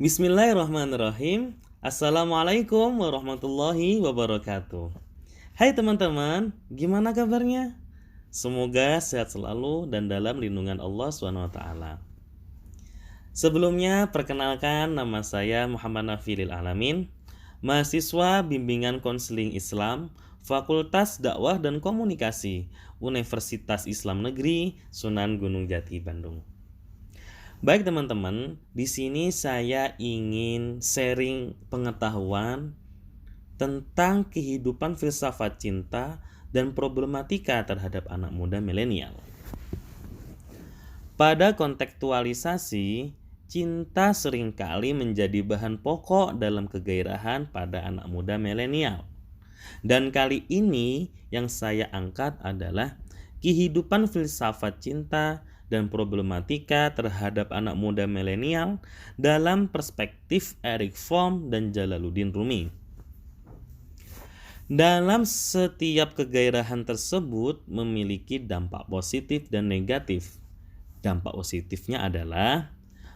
Bismillahirrahmanirrahim. Assalamualaikum warahmatullahi wabarakatuh. Hai teman-teman, gimana kabarnya? Semoga sehat selalu dan dalam lindungan Allah SWT. Sebelumnya, perkenalkan nama saya Muhammad Nafi Lil Alamin, mahasiswa bimbingan konseling Islam, Fakultas Dakwah dan Komunikasi, Universitas Islam Negeri, Sunan Gunung Jati, Bandung. Baik teman-teman, di sini saya ingin sharing pengetahuan tentang kehidupan filsafat cinta dan problematika terhadap anak muda milenial. Pada kontekstualisasi, cinta seringkali menjadi bahan pokok dalam kegairahan pada anak muda milenial. Dan kali ini yang saya angkat adalah kehidupan filsafat cinta dan problematika terhadap anak muda milenial dalam perspektif Erich Fromm dan Jalaluddin Rumi. Dalam setiap kegairahan tersebut memiliki dampak positif dan negatif. Dampak positifnya adalah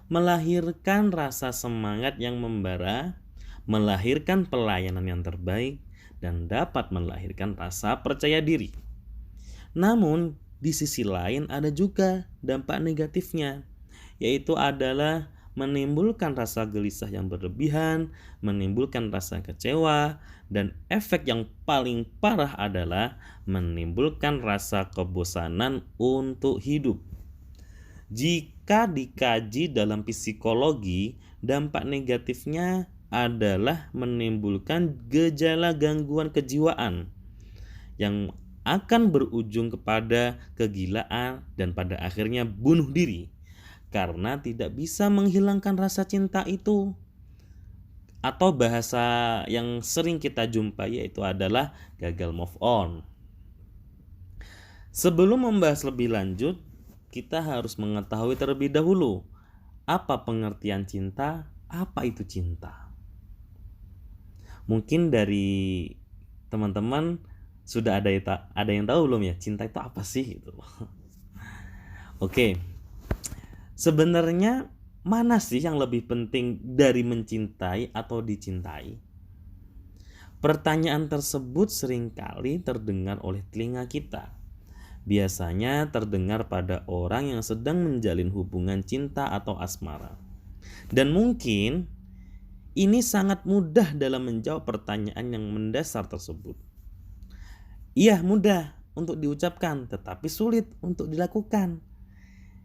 melahirkan rasa semangat yang membara, melahirkan pelayanan yang terbaik, dan dapat melahirkan rasa percaya diri. Namun, di sisi lain ada juga dampak negatifnya, yaitu adalah menimbulkan rasa gelisah yang berlebihan, menimbulkan rasa kecewa, dan efek yang paling parah adalah menimbulkan rasa kebosanan untuk hidup. Jika dikaji dalam psikologi, dampak negatifnya adalah menimbulkan gejala gangguan kejiwaan yang akan berujung kepada kegilaan dan pada akhirnya bunuh diri karena tidak bisa menghilangkan rasa cinta itu. Atau bahasa yang sering kita jumpai yaitu adalah gagal move on. Sebelum membahas lebih lanjut, kita harus mengetahui terlebih dahulu apa pengertian cinta, apa itu cinta. Mungkin dari teman-teman sudah ada yang tahu belum ya, cinta itu apa sih gitu. Oke. Sebenarnya mana sih yang lebih penting dari mencintai atau dicintai? Pertanyaan tersebut seringkali terdengar oleh telinga kita. Biasanya terdengar pada orang yang sedang menjalin hubungan cinta atau asmara. Dan mungkin ini sangat mudah dalam menjawab pertanyaan yang mendasar tersebut. Iya, mudah untuk diucapkan, tetapi sulit untuk dilakukan.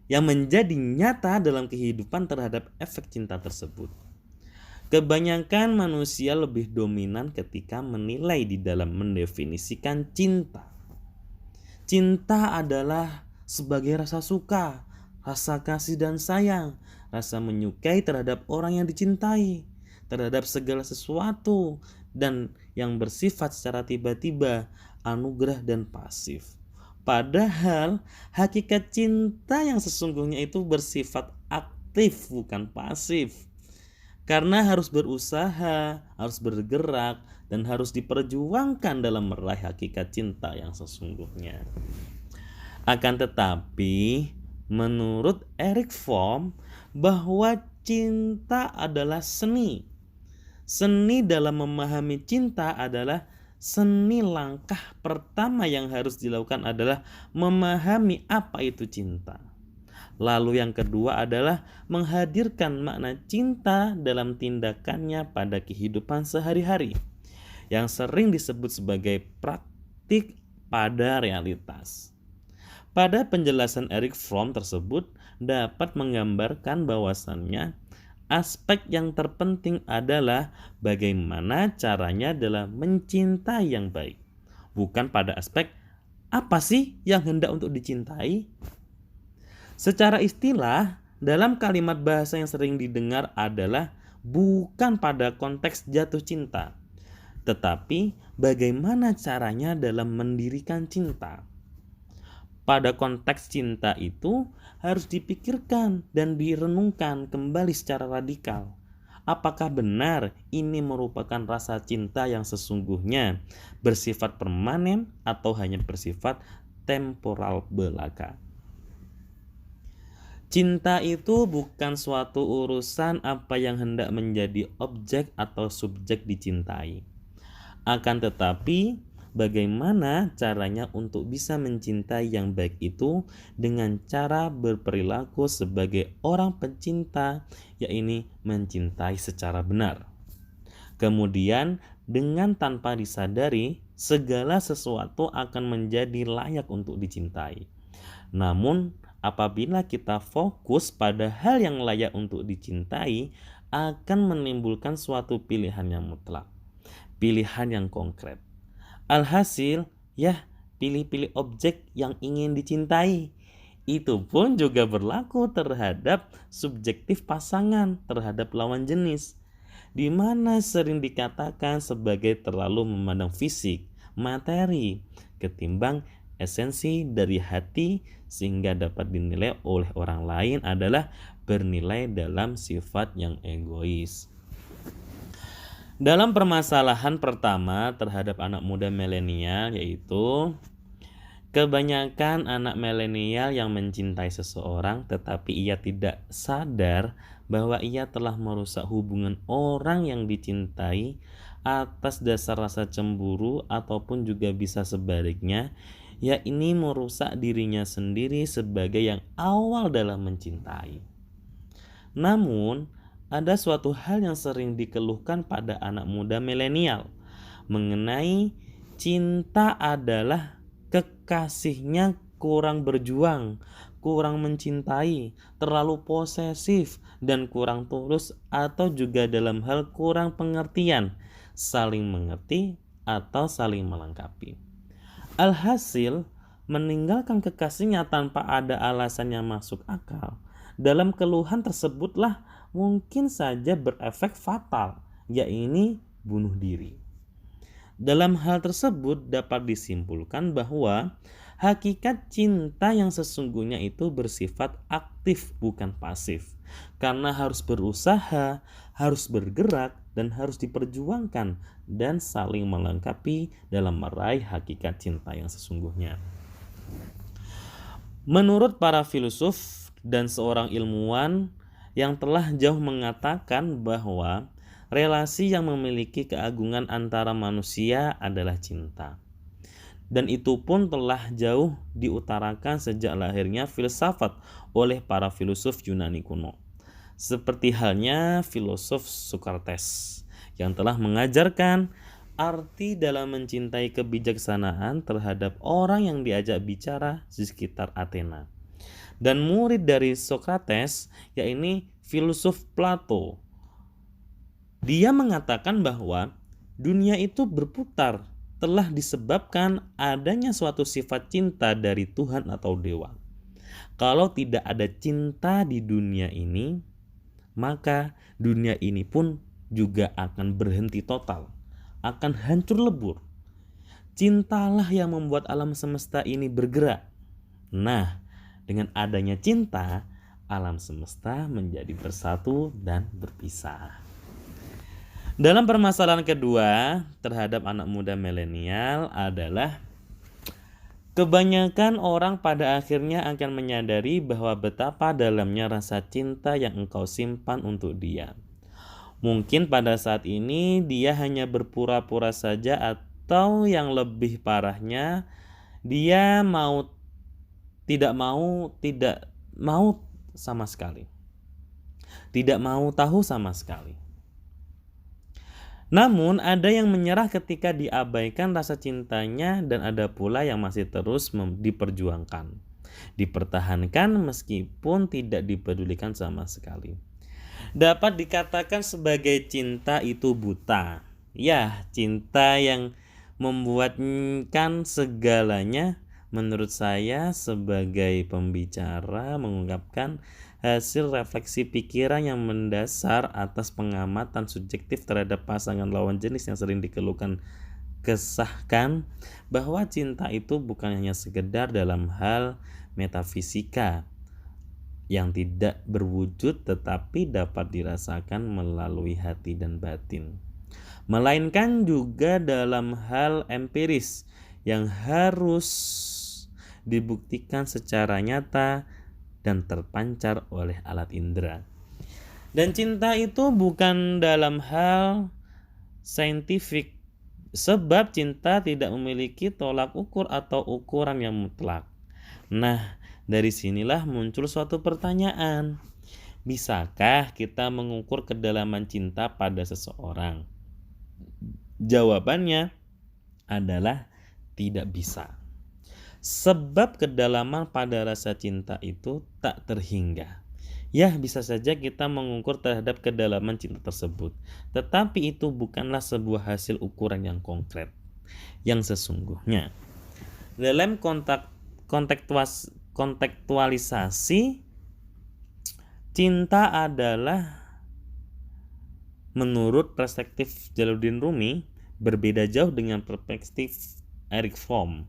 Yang menjadi nyata dalam kehidupan terhadap efek cinta tersebut. Kebanyakan manusia lebih dominan ketika menilai di dalam mendefinisikan cinta. Cinta adalah sebagai rasa suka, rasa kasih dan sayang, rasa menyukai terhadap orang yang dicintai, terhadap segala sesuatu, dan yang bersifat secara tiba-tiba, anugerah dan pasif. Padahal hakikat cinta yang sesungguhnya itu bersifat aktif bukan pasif. Karena harus berusaha, harus bergerak, dan harus diperjuangkan dalam meraih hakikat cinta yang sesungguhnya. Akan tetapi, menurut Erich Fromm, bahwa cinta adalah seni. Seni dalam memahami cinta adalah seni. Langkah pertama yang harus dilakukan adalah memahami apa itu cinta. Lalu yang kedua adalah menghadirkan makna cinta dalam tindakannya pada kehidupan sehari-hari, yang sering disebut sebagai praktik pada realitas. Pada penjelasan Erich Fromm tersebut dapat menggambarkan bahwasannya aspek yang terpenting adalah bagaimana caranya dalam mencintai yang baik. Bukan pada aspek apa sih yang hendak untuk dicintai. Secara istilah, dalam kalimat bahasa yang sering didengar adalah bukan pada konteks jatuh cinta, tetapi bagaimana caranya dalam mendirikan cinta. Pada konteks cinta itu harus dipikirkan dan direnungkan kembali secara radikal. Apakah benar ini merupakan rasa cinta yang sesungguhnya bersifat permanen atau hanya bersifat temporal belaka? Cinta itu bukan suatu urusan apa yang hendak menjadi objek atau subjek dicintai. Akan tetapi, bagaimana caranya untuk bisa mencintai yang baik itu dengan cara berperilaku sebagai orang pencinta, yaitu mencintai secara benar. Kemudian, dengan tanpa disadari, segala sesuatu akan menjadi layak untuk dicintai. Namun, apabila kita fokus pada hal yang layak untuk dicintai, akan menimbulkan suatu pilihan yang mutlak, pilihan yang konkret. Alhasil, ya, pilih-pilih objek yang ingin dicintai. Itu pun juga berlaku terhadap subjektif pasangan, terhadap lawan jenis, di mana sering dikatakan sebagai terlalu memandang fisik, materi, ketimbang esensi dari hati, sehingga dapat dinilai oleh orang lain adalah bernilai dalam sifat yang egois. Dalam permasalahan pertama terhadap anak muda milenial, yaitu kebanyakan anak milenial yang mencintai seseorang tetapi ia tidak sadar bahwa ia telah merusak hubungan orang yang dicintai atas dasar rasa cemburu, ataupun juga bisa sebaliknya, yakni merusak dirinya sendiri sebagai yang awal dalam mencintai. Namun, ada suatu hal yang sering dikeluhkan pada anak muda milenial mengenai cinta adalah kekasihnya kurang berjuang, kurang mencintai, terlalu posesif, dan kurang tulus, atau juga dalam hal kurang pengertian, saling mengerti atau saling melengkapi. Alhasil, meninggalkan kekasihnya tanpa ada alasan yang masuk akal. Dalam keluhan tersebutlah mungkin saja berefek fatal, yaitu bunuh diri. Dalam hal tersebut dapat disimpulkan bahwa hakikat cinta yang sesungguhnya itu bersifat aktif, bukan pasif. Karena harus berusaha, harus bergerak, dan harus diperjuangkan dan saling melengkapi dalam meraih hakikat cinta yang sesungguhnya. Menurut para filsuf dan seorang ilmuwan yang telah jauh mengatakan bahwa relasi yang memiliki keagungan antara manusia adalah cinta. Dan itu pun telah jauh diutarakan sejak lahirnya filsafat oleh para filsuf Yunani kuno. Seperti halnya filosof Socrates yang telah mengajarkan arti dalam mencintai kebijaksanaan terhadap orang yang diajak bicara di sekitar Athena. Dan murid dari Socrates, yaitu filsuf Plato, dia mengatakan bahwa dunia itu berputar telah disebabkan adanya suatu sifat cinta dari Tuhan atau dewa. Kalau tidak ada cinta di dunia ini, maka dunia ini pun juga akan berhenti total, akan hancur lebur. Cintalah yang membuat alam semesta ini bergerak. Nah, dengan adanya cinta, alam semesta menjadi bersatu dan berpisah. Dalam permasalahan kedua terhadap anak muda milenial adalah kebanyakan orang pada akhirnya akan menyadari bahwa betapa dalamnya rasa cinta yang engkau simpan untuk dia. Mungkin pada saat ini dia hanya berpura-pura saja, atau yang lebih parahnya dia tidak mau sama sekali. Tidak mau tahu sama sekali. Namun ada yang menyerah ketika diabaikan rasa cintanya, dan ada pula yang masih terus diperjuangkan, dipertahankan meskipun tidak dipedulikan sama sekali. Dapat dikatakan sebagai cinta itu buta. Ya, cinta yang membuatkan segalanya. Menurut saya sebagai pembicara mengungkapkan hasil refleksi pikiran yang mendasar atas pengamatan subjektif terhadap pasangan lawan jenis yang sering dikeluhkan, kesahkan bahwa cinta itu bukan hanya sekedar dalam hal metafisika yang tidak berwujud tetapi dapat dirasakan melalui hati dan batin, melainkan juga dalam hal empiris yang harus dibuktikan secara nyata dan terpancar oleh alat indera. Dan cinta itu bukan dalam hal saintifik, sebab cinta tidak memiliki tolak ukur atau ukuran yang mutlak. Nah, dari sinilah muncul suatu pertanyaan. Bisakah kita mengukur kedalaman cinta pada seseorang? Jawabannya adalah tidak bisa. Sebab kedalaman pada rasa cinta itu tak terhingga. Ya, bisa saja kita mengukur terhadap kedalaman cinta tersebut, tetapi itu bukanlah sebuah hasil ukuran yang konkret. Yang sesungguhnya, dalam kontekstualisasi, cinta adalah, menurut perspektif Jalaluddin Rumi, berbeda jauh dengan perspektif Erich Fromm.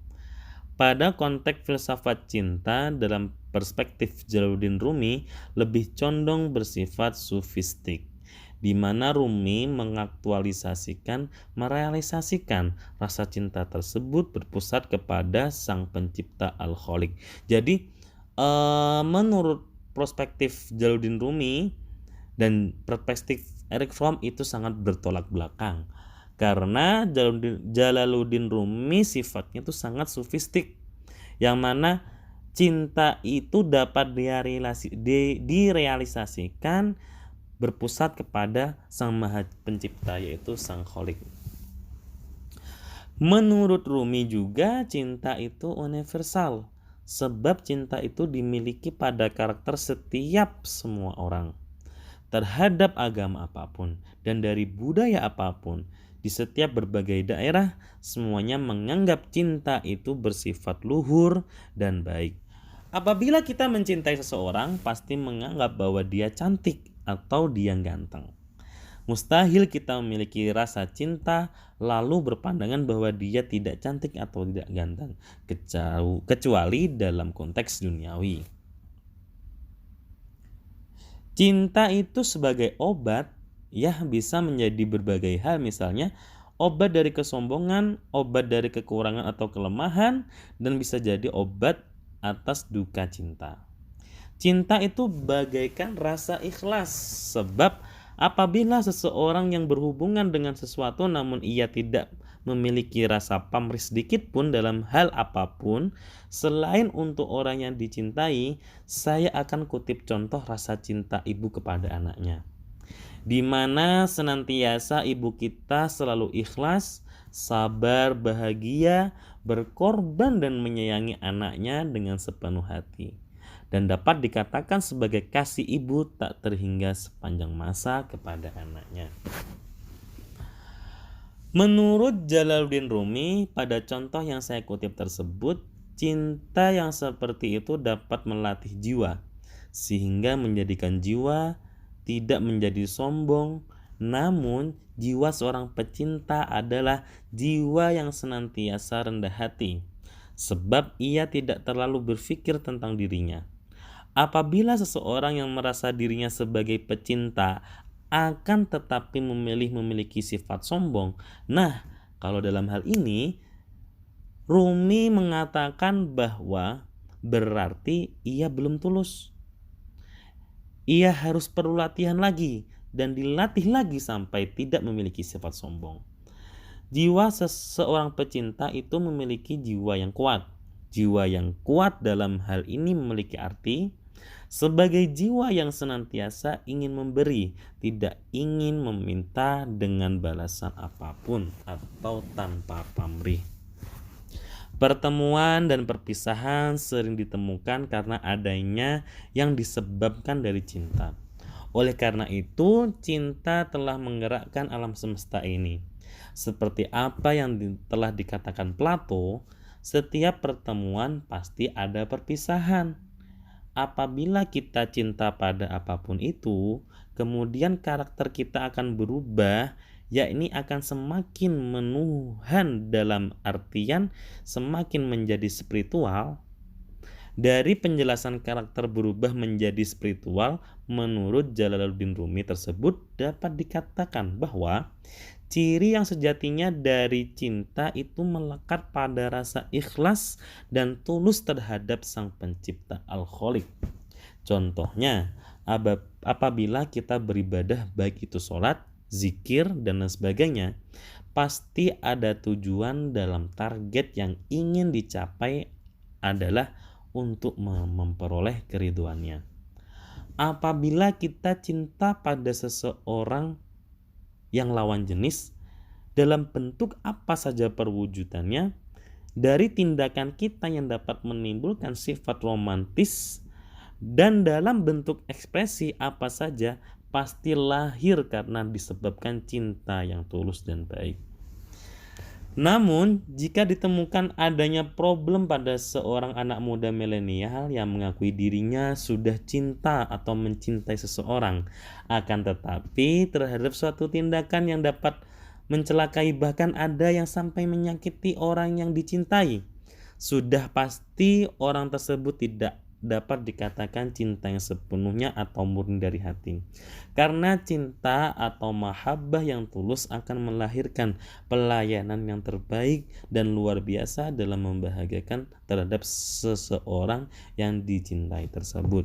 Pada konteks filsafat cinta dalam perspektif Jalaluddin Rumi lebih condong bersifat sufistik, di mana Rumi merealisasikan rasa cinta tersebut berpusat kepada sang pencipta Al-Khaliq. Jadi menurut perspektif Jalaluddin Rumi dan perspektif Erich Fromm itu sangat bertolak belakang. Karena Jalaluddin Rumi sifatnya itu sangat sufistik, yang mana cinta itu dapat direalisasikan berpusat kepada sang maha pencipta, yaitu sang Khalik. Menurut Rumi juga cinta itu universal, sebab cinta itu dimiliki pada karakter setiap semua orang terhadap agama apapun dan dari budaya apapun. Di setiap berbagai daerah, semuanya menganggap cinta itu bersifat luhur dan baik. Apabila kita mencintai seseorang, pasti menganggap bahwa dia cantik atau dia ganteng. Mustahil kita memiliki rasa cinta lalu berpandangan bahwa dia tidak cantik atau tidak ganteng, kecuali dalam konteks duniawi. Cinta itu sebagai obat, ya, bisa menjadi berbagai hal, misalnya obat dari kesombongan, obat dari kekurangan atau kelemahan, dan bisa jadi obat atas duka cinta. Cinta itu bagaikan rasa ikhlas, sebab apabila seseorang yang berhubungan dengan sesuatu namun ia tidak memiliki rasa pamrih sedikit pun dalam hal apapun selain untuk orang yang dicintai, saya akan kutip contoh rasa cinta ibu kepada anaknya, di mana senantiasa ibu kita selalu ikhlas, sabar, bahagia, berkorban dan menyayangi anaknya dengan sepenuh hati, dan dapat dikatakan sebagai kasih ibu tak terhingga sepanjang masa kepada anaknya. Menurut Jalaluddin Rumi, pada contoh yang saya kutip tersebut, cinta yang seperti itu dapat melatih jiwa, sehingga menjadikan jiwa tidak menjadi sombong. Namun jiwa seorang pecinta adalah jiwa yang senantiasa rendah hati, sebab ia tidak terlalu berpikir tentang dirinya. Apabila seseorang yang merasa dirinya sebagai pecinta akan tetapi memiliki sifat sombong, nah, kalau dalam hal ini Rumi mengatakan bahwa berarti ia belum tulus. Ia harus perlu latihan lagi dan dilatih lagi sampai tidak memiliki sifat sombong. Jiwa seseorang pecinta itu memiliki jiwa yang kuat. Jiwa yang kuat dalam hal ini memiliki arti sebagai jiwa yang senantiasa ingin memberi, tidak ingin meminta dengan balasan apapun atau tanpa pamrih. Pertemuan dan perpisahan sering ditemukan karena adanya yang disebabkan dari cinta. Oleh karena itu, cinta telah menggerakkan alam semesta ini. Seperti apa yang telah dikatakan Plato, setiap pertemuan pasti ada perpisahan. Apabila kita cinta pada apapun itu, kemudian karakter kita akan berubah, yakni akan semakin menuhan, dalam artian semakin menjadi spiritual. Dari penjelasan karakter berubah menjadi spiritual, menurut Jalaluddin Rumi tersebut dapat dikatakan bahwa ciri yang sejatinya dari cinta itu melekat pada rasa ikhlas dan tulus terhadap sang pencipta Al-Khaliq. Contohnya, apabila kita beribadah baik itu sholat, zikir, dan lain sebagainya, pasti ada tujuan dalam target yang ingin dicapai adalah untuk memperoleh keriduannya. Apabila kita cinta pada seseorang yang lawan jenis, dalam bentuk apa saja perwujudannya, dari tindakan kita yang dapat menimbulkan sifat romantis dan dalam bentuk ekspresi apa saja pasti lahir karena disebabkan cinta yang tulus dan baik. Namun, jika ditemukan adanya problem pada seorang anak muda milenial yang mengakui dirinya sudah cinta atau mencintai seseorang, akan tetapi terhadap suatu tindakan yang dapat mencelakai, bahkan ada yang sampai menyakiti orang yang dicintai, sudah pasti orang tersebut tidak dapat dikatakan cinta yang sepenuhnya atau murni dari hati. Karena cinta atau mahabbah yang tulus akan melahirkan pelayanan yang terbaik dan luar biasa dalam membahagiakan terhadap seseorang yang dicintai tersebut.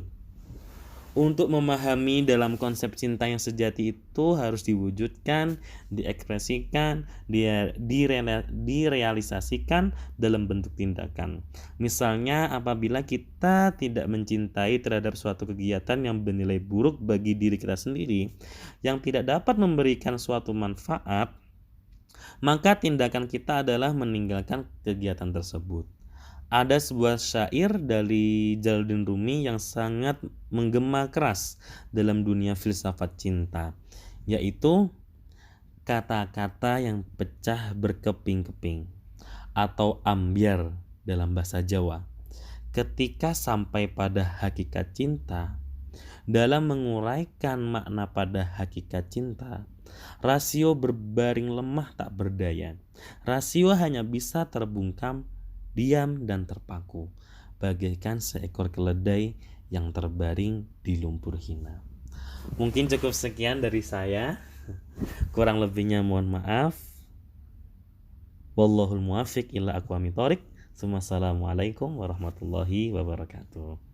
Untuk memahami dalam konsep cinta yang sejati itu harus diwujudkan, diekspresikan, direalisasikan dalam bentuk tindakan. Misalnya apabila kita tidak mencintai terhadap suatu kegiatan yang bernilai buruk bagi diri kita sendiri, yang tidak dapat memberikan suatu manfaat, maka tindakan kita adalah meninggalkan kegiatan tersebut. Ada sebuah syair dari Jalaluddin Rumi yang sangat menggema keras dalam dunia filsafat cinta, yaitu kata-kata yang pecah berkeping-keping atau ambyar dalam bahasa Jawa. Ketika sampai pada hakikat cinta, dalam menguraikan makna pada hakikat cinta, rasio berbaring lemah tak berdaya. Rasio hanya bisa terbungkam, diam dan terpaku, bagaikan seekor keledai yang terbaring di lumpur hina. Mungkin cukup sekian dari saya. Kurang lebihnya mohon maaf. Wallahul muwaffiq ila aqwamit thoriq. Wassalamualaikum warahmatullahi wabarakatuh.